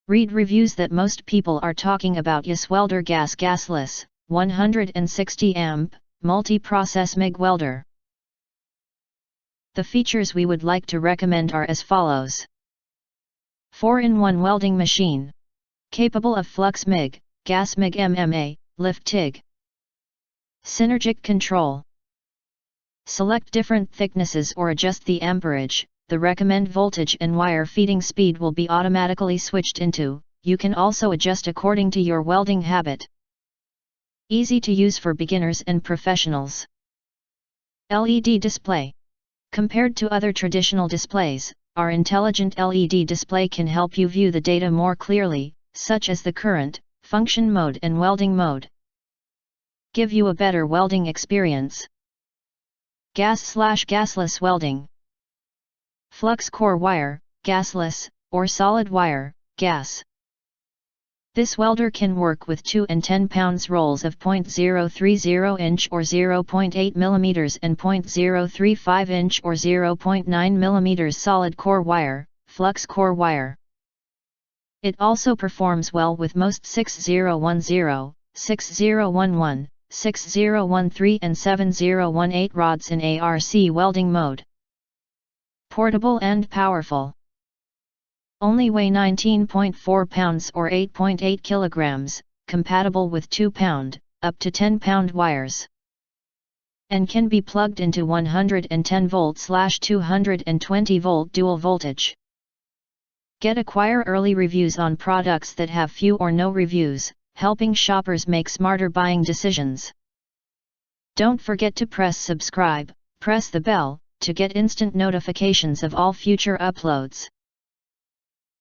Read reviews that most people are talking about. YESWELDER Gas Gasless, 160 amp, multi-process MIG welder. The features we would like to recommend are as follows. 4-in-1 welding machine. Capable of flux MIG, gas MIG MMA, lift TIG. Synergic control. Select different thicknesses or adjust the amperage. The recommend voltage and wire feeding speed will be automatically switched into. You can also adjust according to your welding habit. Easy to use for beginners and professionals. LED display. Compared to other traditional displays, our intelligent LED display can help you view the data more clearly, such as the current, function mode and welding mode. Give you a better welding experience. Gas/gasless welding. Flux core wire, gasless, or solid wire, gas. This welder can work with 2 and 10 pounds rolls of 0.030 inch or 0.8 mm and 0.035 inch or 0.9 mm solid core wire, flux core wire. It also performs well with most 6010, 6011, 6013 and 7018 rods in ARC welding mode. Portable and powerful. Only weigh 19.4 pounds or 8.8 kilograms, compatible with 2 pound, up to 10 pound wires. And can be plugged into 110 volt/220 volt dual voltage. Acquire early reviews on products that have few or no reviews, helping shoppers make smarter buying decisions. Don't forget to press subscribe, press the bell, to get instant notifications of all future uploads.